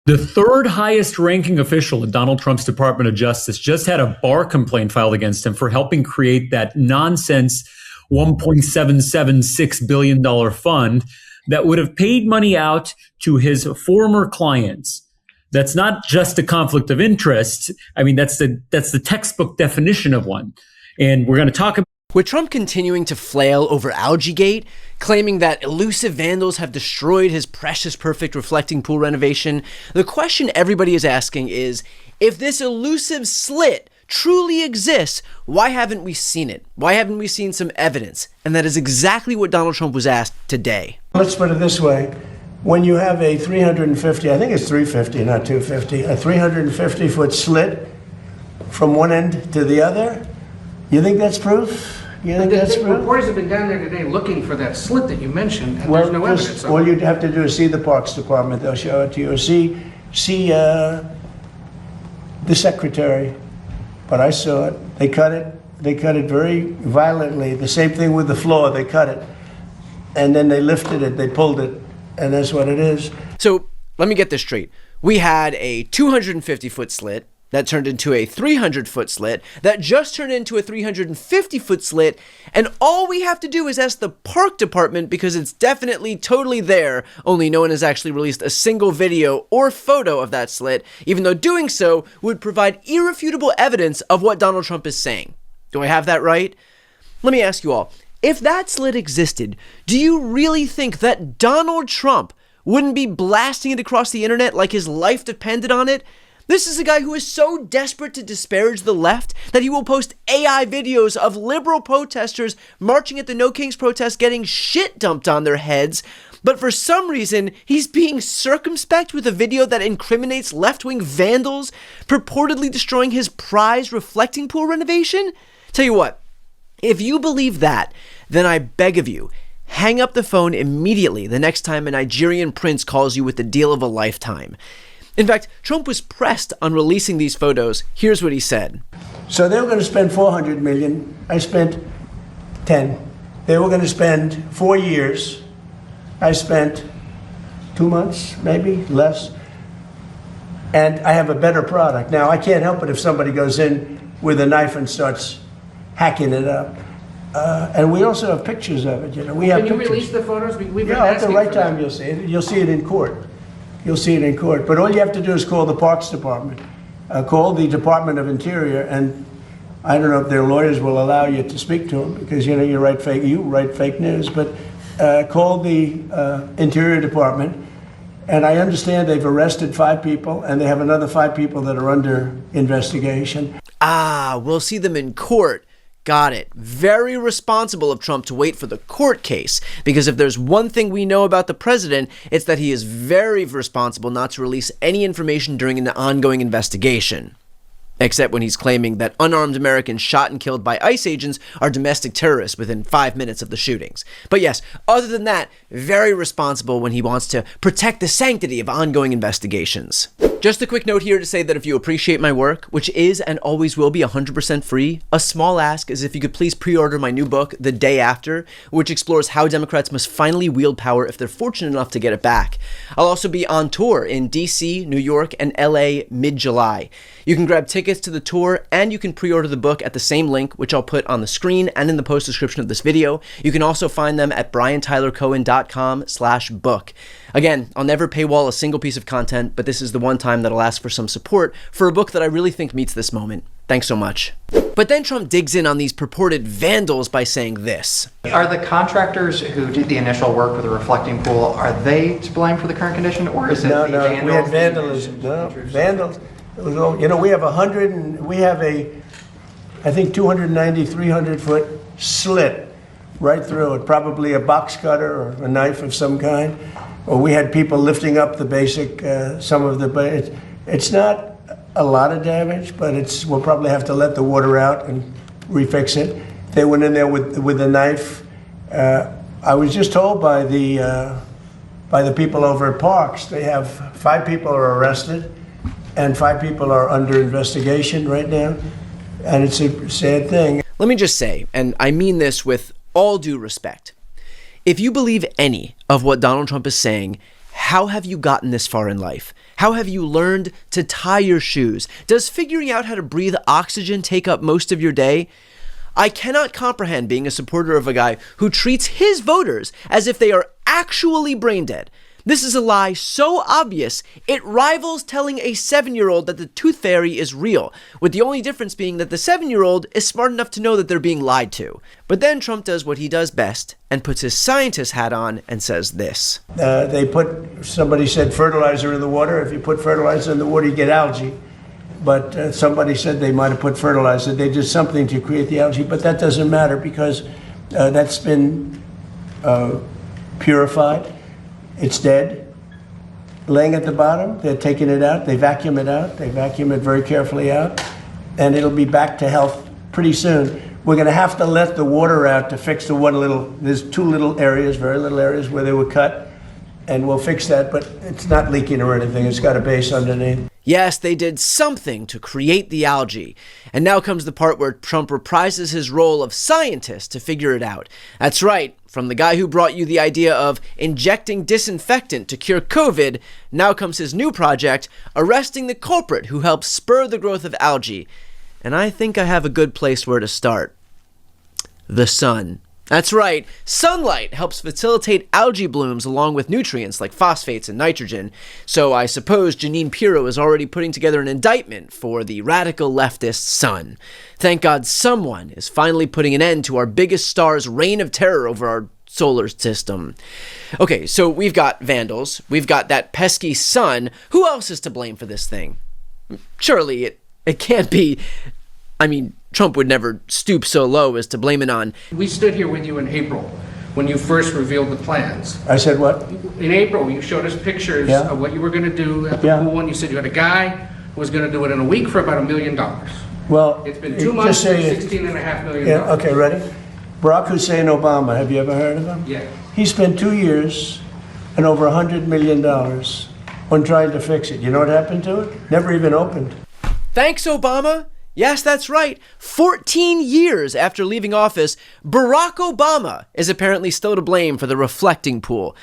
The third highest ranking official in Donald Trump's Department of Justice just had a bar complaint filed against him for helping create that nonsense $1.776 billion fund that would have paid money out to his former clients. That's not just a conflict of interest. I mean, that's the textbook definition of one. And we're going to talk about. With Trump continuing to flail over Algaegate, claiming that elusive vandals have destroyed his precious perfect reflecting pool renovation, the question everybody is asking is, if this elusive slit truly exists, why haven't we seen it? Why haven't we seen some evidence? And that is exactly what Donald Trump was asked today. Let's put it this way. When you have a 350, I think it's 350, not 250, a 350-foot slit from one end to the other, you think that's proof? You think that's proof? Reporters have been down there today looking for that slit that you mentioned, and there's no evidence. All you'd have to do is see the Parks Department. They'll show it to you. Or see the secretary. But I saw it. They cut it. They cut it very violently. The same thing with the floor. They cut it. And then they lifted it. They pulled it. And that's what it is. So let me get this straight. We had a 250-foot slit that turned into a 300-foot slit, that just turned into a 350-foot slit, and all we have to do is ask the park department because it's definitely totally there, only no one has actually released a single video or photo of that slit, even though doing so would provide irrefutable evidence of what Donald Trump is saying. Do I have that right? Let me ask you all, if that slit existed, do you really think that Donald Trump wouldn't be blasting it across the internet like his life depended on it? This is a guy who is so desperate to disparage the left that he will post AI videos of liberal protesters marching at the No Kings protest getting shit dumped on their heads. But for some reason, he's being circumspect with a video that incriminates left-wing vandals purportedly destroying his prize reflecting pool renovation. Tell you what, if you believe that, then I beg of you, hang up the phone immediately the next time a Nigerian prince calls you with the deal of a lifetime. In fact, Trump was pressed on releasing these photos. Here's what he said. So they were going to spend $400 million. I spent 10. They were going to spend 4 years. I spent 2 months, maybe less. And I have a better product. Now, I can't help it if somebody goes in with a knife and starts hacking it up. And we also have pictures of it. You know, we have Can you pictures. release the photos? We've been Yeah, at the asking right for that. time you'll see it. You'll see it in court. You'll see it in court. But all you have to do is call the Parks Department. Call the Department of Interior, and I don't know if their lawyers will allow you to speak to them because, you know, you write fake news. But call the Interior Department, and I understand they've arrested 5 people, and they have another 5 people that are under investigation. We'll see them in court. Got it. Very responsible of Trump to wait for the court case, because if there's one thing we know about the president, it's that he is very responsible not to release any information during an ongoing investigation. Except when he's claiming that unarmed Americans shot and killed by ICE agents are domestic terrorists within 5 minutes of the shootings. But yes, other than that, very responsible when he wants to protect the sanctity of ongoing investigations. Just a quick note here to say that if you appreciate my work, which is and always will be 100% free, a small ask is if you could please pre-order my new book, The Day After, which explores how Democrats must finally wield power if they're fortunate enough to get it back. I'll also be on tour in DC, New York, and LA mid-July. You can grab tickets to the tour, and you can pre-order the book at the same link, which I'll put on the screen and in the post description of this video. You can also find them at briantylercohen.com/book. Again, I'll never paywall a single piece of content, but this is the one time that I'll ask for some support for a book that I really think meets this moment. Thanks so much. But then Trump digs in on these purported vandals by saying this. Are the contractors who did the initial work with the reflecting pool, are they to blame for the current condition, or is it the vandals? We had vandalism. No, vandals. You know, we have I think 290, 300-foot slit right through it, probably a box cutter or a knife of some kind. Or we had people lifting up the basic, it's not a lot of damage, but we'll probably have to let the water out and refix it. They went in there with a knife. I was just told by the people over at Parks, they have 5 people are arrested and 5 people are under investigation right now. And it's a sad thing. Let me just say, and I mean this with all due respect, if you believe any of what Donald Trump is saying, how have you gotten this far in life? How have you learned to tie your shoes? Does figuring out how to breathe oxygen take up most of your day? I cannot comprehend being a supporter of a guy who treats his voters as if they are actually brain dead. This is a lie so obvious, it rivals telling a 7-year-old that the tooth fairy is real, with the only difference being that the 7-year-old is smart enough to know that they're being lied to. But then Trump does what he does best and puts his scientist hat on and says this. Somebody said fertilizer in the water. If you put fertilizer in the water, you get algae. But somebody said they might have put fertilizer. They did something to create the algae, but that doesn't matter because that's been purified. It's dead. Laying at the bottom, they're taking it out. They vacuum it out. They vacuum it very carefully out. And it'll be back to health pretty soon. We're going to have to let the water out to fix there's 2 little areas, very little areas where they were cut. And we'll fix that, but it's not leaking or anything. It's got a base underneath. Yes, they did something to create the algae. And now comes the part where Trump reprises his role of scientist to figure it out. That's right, from the guy who brought you the idea of injecting disinfectant to cure COVID, now comes his new project, arresting the culprit who helped spur the growth of algae. And I think I have a good place where to start. The sun. That's right, sunlight helps facilitate algae blooms along with nutrients like phosphates and nitrogen. So I suppose Jeanine Pirro is already putting together an indictment for the radical leftist sun. Thank God someone is finally putting an end to our biggest star's reign of terror over our solar system. Okay, so we've got vandals, we've got that pesky sun. Who else is to blame for this thing? Surely it can't be... Trump would never stoop so low as to blame it on. We stood here with you in April when you first revealed the plans. I said what? In April, you showed us pictures of what you were going to do at the pool, and you said you had a guy who was going to do it in a week for about $1 million. Well, it's been 2 months for $16.5 million. Yeah, okay, ready? Barack Hussein Obama, have you ever heard of him? Yeah. He spent 2 years and over $100 million on trying to fix it. You know what happened to it? Never even opened. Thanks, Obama. Yes, that's right. 14 years after leaving office, Barack Obama is apparently still to blame for the reflecting pool.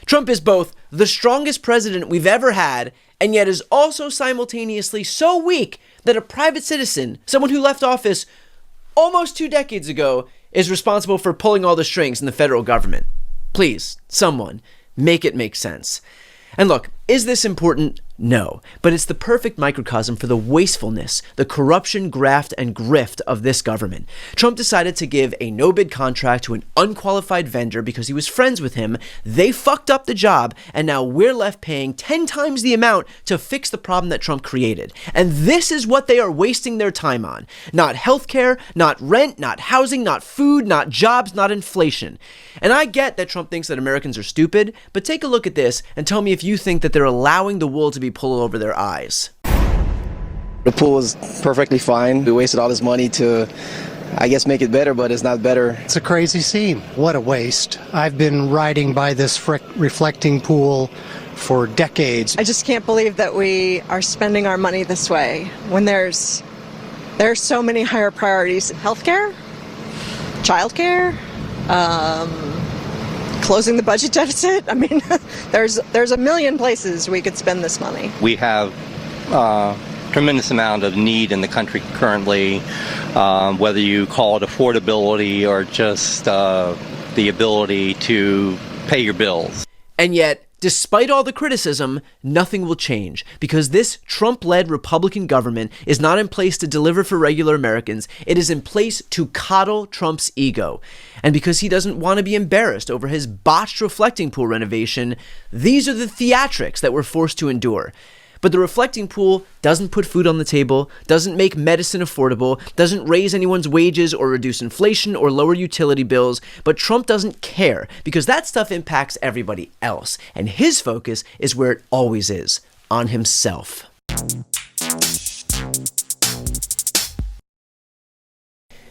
Trump is both the strongest president we've ever had, and yet is also simultaneously so weak that a private citizen, someone who left office almost 2 decades ago, is responsible for pulling all the strings in the federal government. Please, someone, make it make sense. And look, is this important? No, but it's the perfect microcosm for the wastefulness, the corruption, graft, and grift of this government. Trump decided to give a no-bid contract to an unqualified vendor because he was friends with him. They fucked up the job, and now we're left paying 10 times the amount to fix the problem that Trump created. And this is what they are wasting their time on. Not healthcare, not rent, not housing, not food, not jobs, not inflation. And I get that Trump thinks that Americans are stupid, but take a look at this and tell me if you think that they're allowing the wool to be pulled over their eyes. The pool was perfectly fine. We wasted all this money to, I guess, make it better, but it's not better. It's a crazy scene. What a waste. I've been riding by this reflecting pool for decades. I just can't believe that we are spending our money this way when there's so many higher priorities. Healthcare, childcare, closing the budget deficit. I mean, there's a million places we could spend this money. We have tremendous amount of need in the country currently, whether you call it affordability or just the ability to pay your bills. And yet, despite all the criticism, nothing will change because this Trump-led Republican government is not in place to deliver for regular Americans. It is in place to coddle Trump's ego. And because he doesn't want to be embarrassed over his botched reflecting pool renovation, these are the theatrics that we're forced to endure. But the reflecting pool doesn't put food on the table, doesn't make medicine affordable, doesn't raise anyone's wages or reduce inflation or lower utility bills, but Trump doesn't care because that stuff impacts everybody else, and his focus is where it always is, on himself.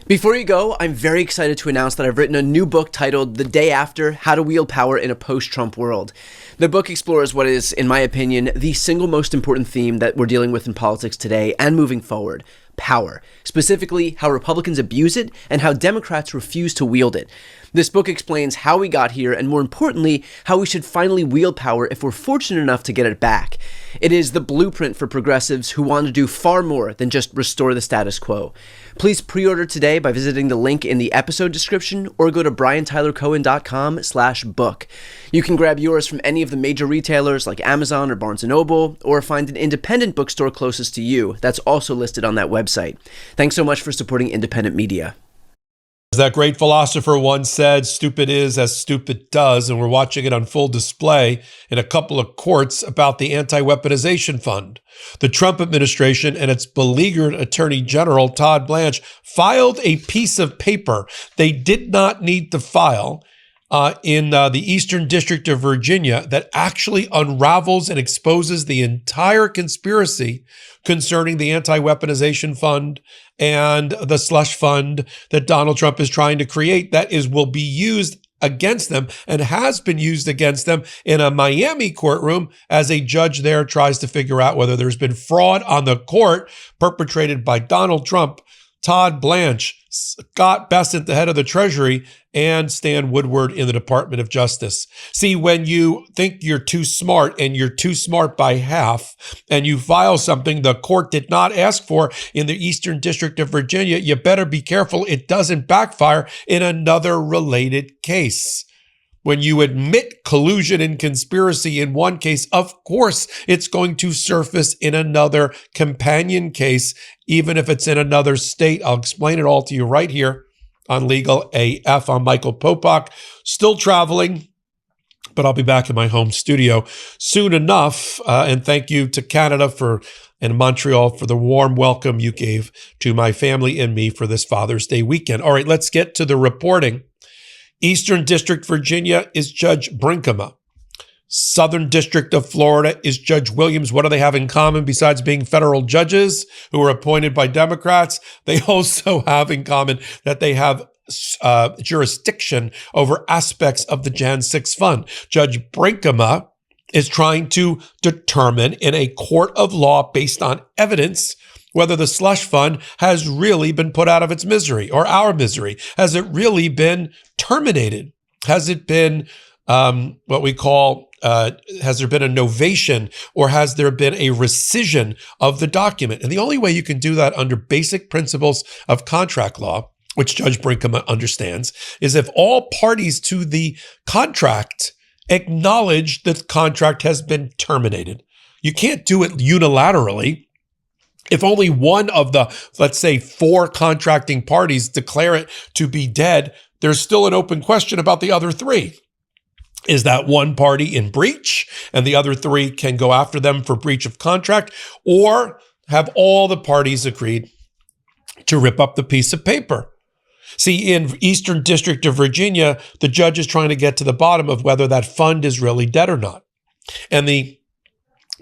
Before you go, I'm very excited to announce that I've written a new book titled The Day After: How to Wield Power in a Post-Trump World. The book explores what is, in my opinion, the single most important theme that we're dealing with in politics today and moving forward: power, specifically how Republicans abuse it and how Democrats refuse to wield it. This book explains how we got here and, more importantly, how we should finally wield power if we're fortunate enough to get it back. It is the blueprint for progressives who want to do far more than just restore the status quo. Please pre-order today by visiting the link in the episode description or go to briantylercohen.com/book. You can grab yours from any of the major retailers like Amazon or Barnes & Noble, or find an independent bookstore closest to you that's also listed on that website. Thanks so much for supporting independent media. As that great philosopher once said, stupid is as stupid does, and we're watching it on full display in a couple of courts about the anti-weaponization fund. The Trump administration and its beleaguered Attorney General, Todd Blanche, filed a piece of paper they did not need to file in the Eastern District of Virginia that actually unravels and exposes the entire conspiracy concerning the anti-weaponization fund and the slush fund that Donald Trump is trying to create that will be used against them and has been used against them in a Miami courtroom as a judge there tries to figure out whether there's been fraud on the court perpetrated by Donald Trump, Todd Blanche, Scott Bessent, the head of the Treasury, and Stan Woodward in the Department of Justice. See, when you think you're too smart and you're too smart by half, and you file something the court did not ask for in the Eastern District of Virginia, you better be careful it doesn't backfire in another related case. When you admit collusion and conspiracy in one case, of course, it's going to surface in another companion case, even if it's in another state. I'll explain it all to you right here on Legal AF. I'm Michael Popak, still traveling, but I'll be back in my home studio soon enough. And thank you to Canada and Montreal for the warm welcome you gave to my family and me for this Father's Day weekend. All right, let's get to the reporting. Eastern District, Virginia is Judge Brinkema. Southern District of Florida is Judge Williams. What do they have in common besides being federal judges who are appointed by Democrats? They also have in common that they have jurisdiction over aspects of the Jan 6 fund. Judge Brinkema is trying to determine in a court of law based on evidence whether the slush fund has really been put out of its misery or our misery. Has it really been terminated? Has it been what we call, has there been a novation, or has there been a rescission of the document? And the only way you can do that under basic principles of contract law, which Judge Brinkema understands, is if all parties to the contract acknowledge that the contract has been terminated. You can't do it unilaterally. If only one of the, let's say, 4 contracting parties declare it to be dead, there's still an open question about the other 3. Is that one party in breach and the other 3 can go after them for breach of contract, or have all the parties agreed to rip up the piece of paper? See, in Eastern District of Virginia, the judge is trying to get to the bottom of whether that fund is really dead or not. And the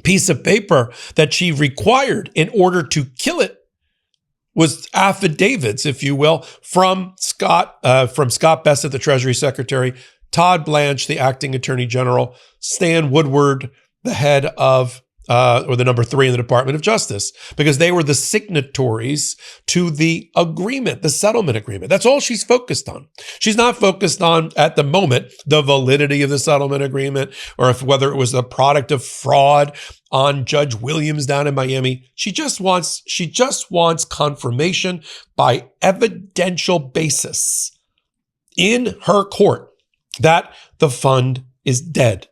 piece of paper that she required in order to kill it was affidavits, if you will, from Scott Bessent, the Treasury Secretary, Todd Blanche, the acting Attorney General, Stan Woodward, the head of or the number 3 in the Department of Justice, because they were the signatories to the agreement, the settlement agreement. That's all she's focused on. She's not focused on, at the moment, the validity of the settlement agreement, or whether it was the product of fraud on Judge Williams down in Miami. She just wants confirmation by evidential basis in her court that the fund is dead.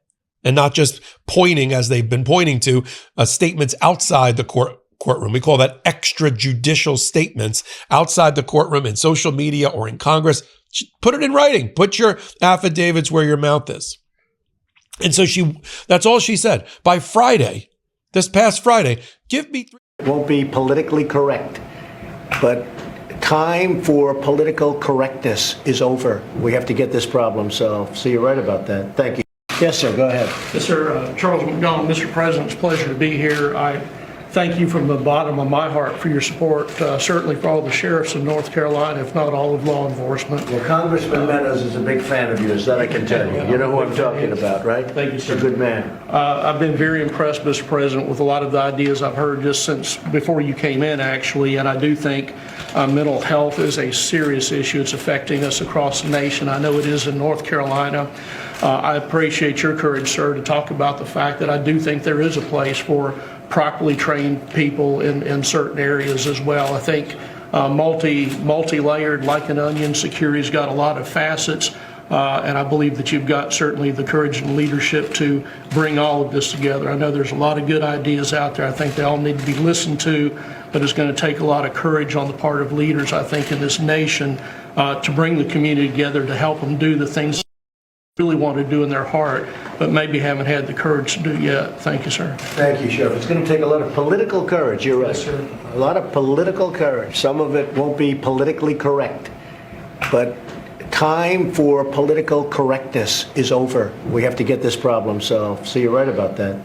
And not just pointing, as they've been pointing to, statements outside the courtroom. We call that extrajudicial statements outside the courtroom in social media or in Congress. Put it in writing. Put your affidavits where your mouth is. And so that's all she said. By Friday, this past Friday, give me 3. It won't be politically correct, but time for political correctness is over. We have to get this problem solved. So you're right about that. Thank you. Yes, sir. Go ahead. Yes, sir. Charles McDonald, Mr. President, it's a pleasure to be here. I thank you from the bottom of my heart for your support, certainly for all the sheriffs in North Carolina, if not all of law enforcement. Well, Congressman Meadows is a big fan of yours, that I can tell you. You know who I'm talking about, right? Thank you, sir. He's a good man. I've been very impressed, Mr. President, with a lot of the ideas I've heard just since before you came in, actually, and I do think mental health is a serious issue. It's affecting us across the nation. I know it is in North Carolina. I appreciate your courage, sir, to talk about the fact that I do think there is a place for properly trained people in certain areas as well. I think multi-layered, like an onion, security's got a lot of facets. And I believe that you've got certainly the courage and leadership to bring all of this together. I know there's a lot of good ideas out there. I think they all need to be listened to, but it's going to take a lot of courage on the part of leaders, I think, in this nation to bring the community together to help them do the things they really want to do in their heart, but maybe haven't had the courage to do yet. Thank you, sir. Thank you, Sheriff. It's going to take a lot of political courage. You're right. Yes, sir. A lot of political courage. Some of it won't be politically correct, but time for political correctness is over. We have to get this problem solved. So you're right about that. Thank you.